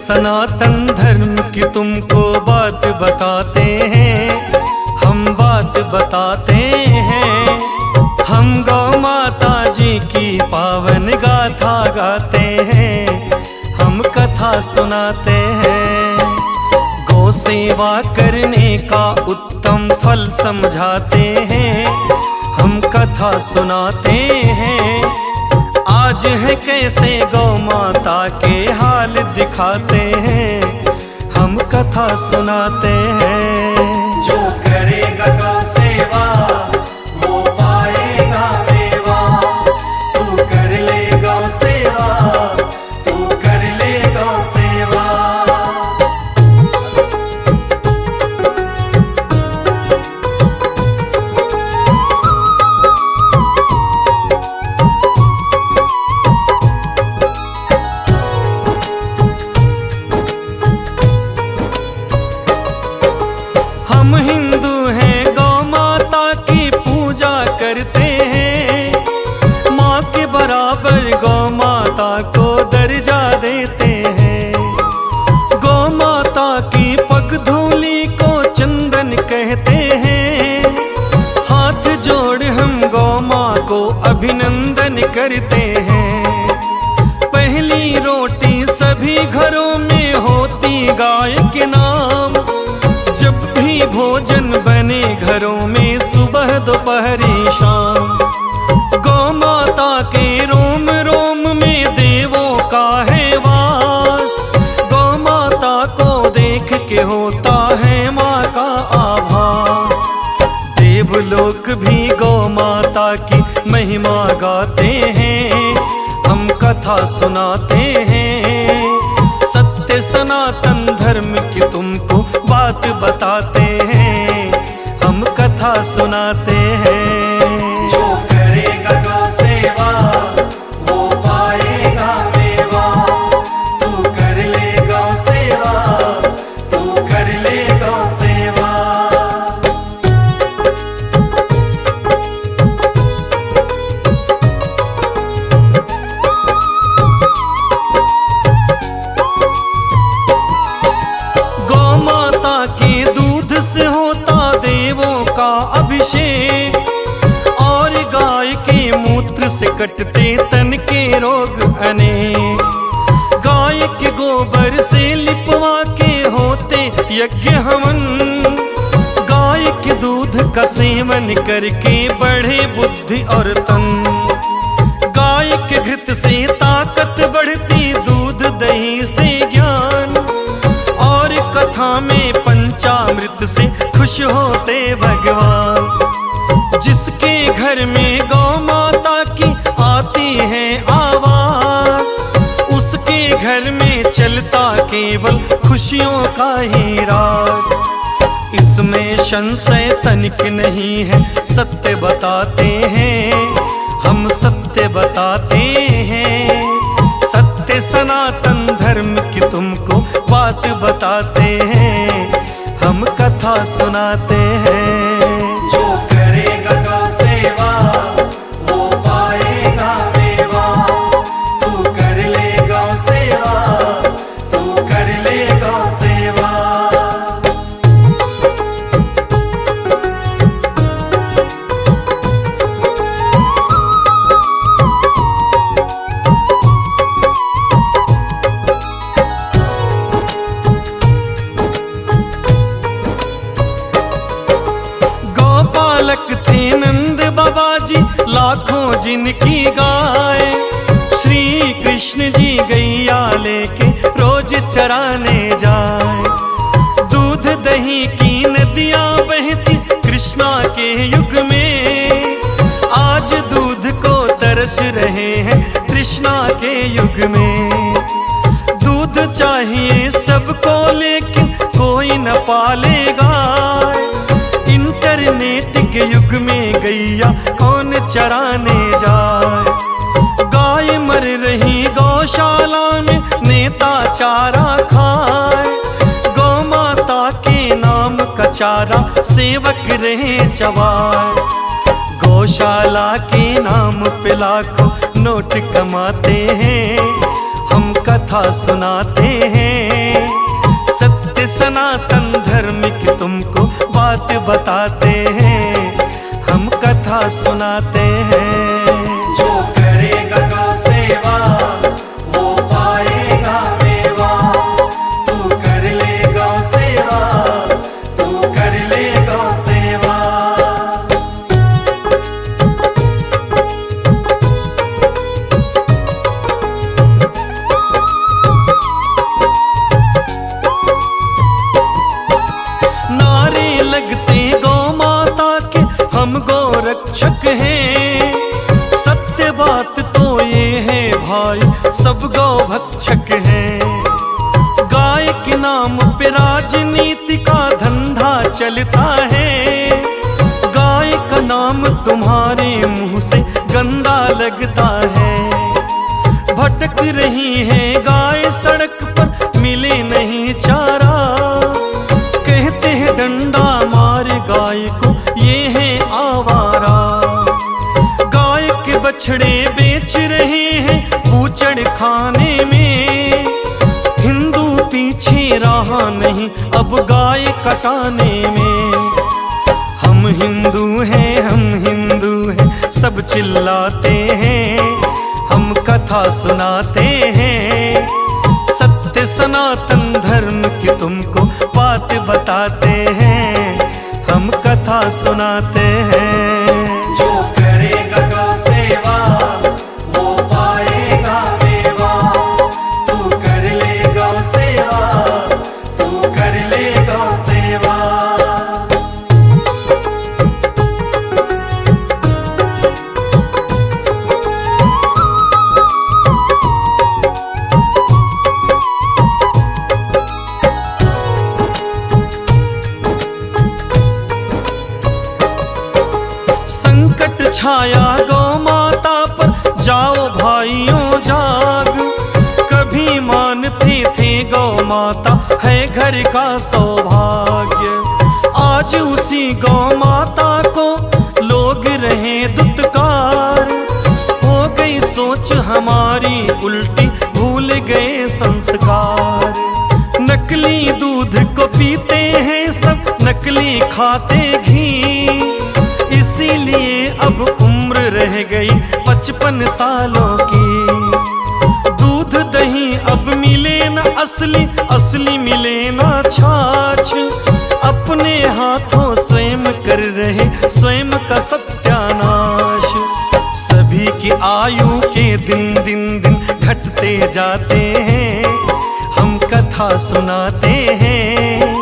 सनातन धर्म की तुमको बात बताते हैं, हम बात बताते हैं। हम गौ माता जी की पावन गाथा गाते हैं, हम कथा सुनाते हैं। गौ सेवा करने का उत्तम फल समझाते हैं, हम कथा सुनाते हैं। आज है कैसे गौ माता के हाल दिखाते हैं, हम कथा सुनाते हैं। जो करेगा गौ सेवा वो पाएगा मेवा। तू कर ले गौ सेवा, तू कर ले गौ सेवा। हम हिंदू हैं, गौ माता की पूजा करते हैं। माँ के बराबर गौ माता को दर्जा देते हैं। गौ माता की पगधूली को चंदन कहते हैं। हाथ जोड़ हम गौ माँ को अभिनंदन करते हैं। पहली रोटी सभी घरों में होती गाय के नाम। जब भी भोजन बने घरों में सुबह दोपहरी शाम। गौ माता के रोम रोम में देवों का है वास। गौ माता को देख के होता है माँ का आभास। देवलोक भी गौ माता की महिमा गाते हैं, हम कथा सुनाते हैं। सत्य सनातन धर्म की तुमको बात बताते हैं, हम कथा सुनाते हैं। जो करेगा गौ सेवा वो पाएगा मेवा। तू कर ले गौ सेवा, तू कर ले गौ सेवा। गौ माता के दूध से होता देवों का अभिषेक। और गाय के मूत्र से कटते तन के रोग अनेक। गाय के गोबर से लिपवा के होते यज्ञ हवन। गाय के दूध का सेवन करके बढ़े बुद्धि और तन। गाय के घृत से ताकत बढ़ती, दूध दही से ज्ञान। और कथा में पंचामृत से खुश होते भगवान। जिसके घर में गौ माता की आती है आवाज, उसके घर में चलता केवल खुशियों का ही राज। इसमें संशय तनिक नहीं है, सत्य बताते हैं, हम सत्य बताते हैं। सत्य सनातन धर्म की तुमको बात बताते हैं, हम कथा सुनाते हैं। जो करेगा गौ सेवा वो पाएगा मेवा। तू कर ले गौ सेवा, तू कर ले गौ सेवा। गौपालक थे नंद बाबा जी, लाखों जिनकी गाय। श्री कृष्ण जी गैया लेके रोज चराने जाए। दूध दही की नदियां बहती कृष्णा के युग में। आज दूध को तरस रहे हैं कृष्णा के युग में। दूध चाहिए सबको लेकिन कोई न पालेगा। इंटरनेट के युग में गैया कौन चराने जाए। गाय मर रही गौशाला में, नेता चारा खाए। गौ माता के नाम का चारा सेवक रहे चबाए। गौशाला के नाम पे लाखों नोट कमाते हैं, हम कथा सुनाते हैं। सनातन धर्म की तुमको बात बताते हैं, हम कथा सुनाते हैं। जो करेगा गौ सेवा वो पाएगा मेवा। तू कर ले गौ सेवा, तू कर ले गौ सेवा। नारे लगते गौ माता के हम गौ रक्षक हैं, सत्य बात तो ये है भाई सब गौ भक्षक हैं। गाय के नाम पे राजनीति का धंधा चलता है, गाय का नाम तुम्हारे मुंह से गंदा लगता है। भटक रही है गाय सड़क पर मिले नहीं चारा, कहते हैं डंडा मार गाय को ये है आवारा। गाय के बछड़े बेच रहे हैं बूचड़ खाने में, हिंदू पीछे रहा नहीं अब गाय कटाने में। हम हिंदू हैं, हम हिंदू हैं सब चिल्लाते हैं, हम कथा सुनाते हैं। सत्य सनातन धर्म की तुमको बात बताते हैं, हम कथा सुनाते हैं। जो करेगा गौ सेवा वो पाएगा मेवा। तू कर ले गौ सेवा, तू कर ले गौ सेवा। संकट छाया गौ माता पर जाओ भाइयों जाग, कभी मानते थे गौ माता है घर का सौभाग्य। आज उसी गौ माता को लोग रहे दुत्कार, हो गई सोच हमारी उल्टी भूल गए संस्कार। नकली दूध को पीते हैं सब, नकली खाते घी, इसीलिए अब उम्र रह गई 55 सालों की। दूध दही अब मिले न असली, असली मिले न छाछ, अपने हाथों स्वयं कर रहे स्वयं का सत्यानाश। सभी की आयु के दिन दिन दिन घटते जाते हैं, हम कथा सुनाते हैं।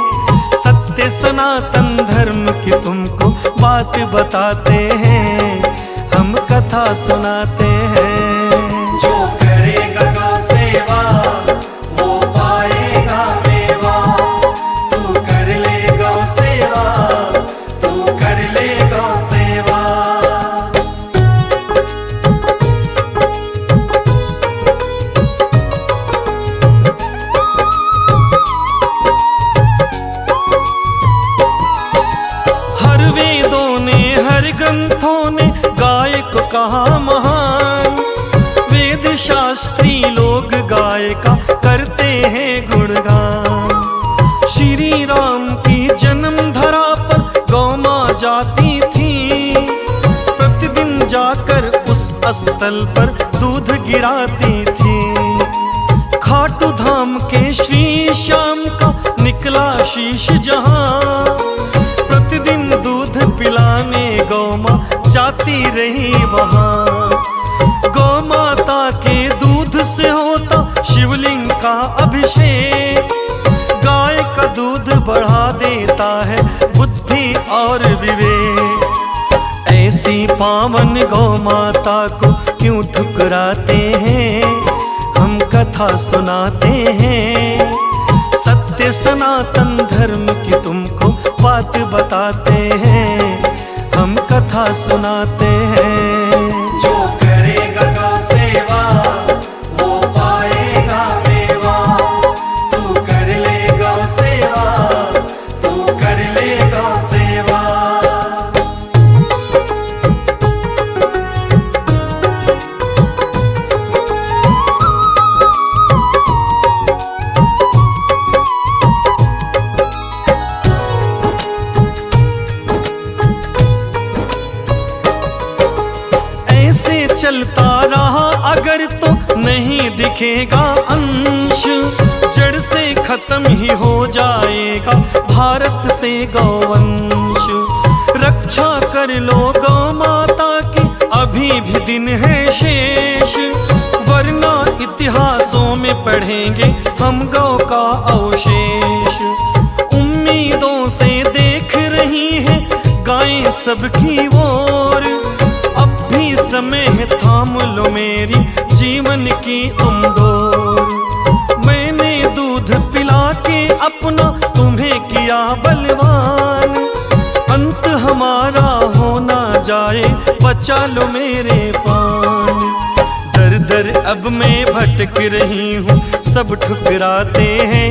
सत्य सनातन धर्म की तुमको बात बताते हैं, हम कथा सुनाते हैं। जो करेगा गौ सेवा वो पाएगा मेवा। तू कर ले गौ सेवा, तू कर ले गौ सेवा। हर वेदों ने हर ग्रंथों ने गाय को कहा महान, वेद शास्त्री लोग गाय का करते हैं गुणगान। श्री राम की जन्म धरा पर गौ माँ जाती थी, प्रतिदिन जाकर उस स्थल पर दूध गिराती थी। खाटू धाम के श्री श्याम का निकला शीश जहां, प्रतिदिन दूध पिलाने गौ माँ जाती रही वहां। गौ माता के दूध से होता शिवलिंग का अभिषेक, गाय का दूध बढ़ा देता है बुद्धि और विवेक। ऐसी पावन गौ माता को क्यों ठुकराते हैं, हम कथा सुनाते हैं। सत्य सनातन धर्म की तुमको बात बताते हैं, हम कथा सुनाते हैं। जो करेगा गौ सेवा वो पाएगा मेवा। तू कर ले गौ सेवा, तू कर ले गौ सेवा। दिखेगा अंश, जड़ से खत्म ही हो जाएगा भारत से गौवंश। रक्षा कर लो गौ माता की, अभी भी दिन है शेष, वरना इतिहासों में पढ़ेंगे हम गौ का अवशेष। उम्मीदों से देख रही है गायें सबकी ओर, अब भी समय है थाम लो मेरी जीवन की उम्दोर। मैंने दूध पिला के अपना तुम्हें किया बलवान, अंत हमारा हो ना जाए बचा लो मेरे पान। दर दर अब मैं भटक रही हूँ, सब ठुकराते हैं,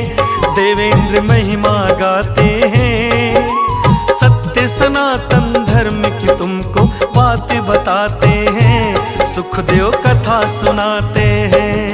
देवेंद्र महिमा गाते हैं। सत्य सनातन धर्म की तुमको बात बताते हैं, सुखदेव कथा सुनाते हैं।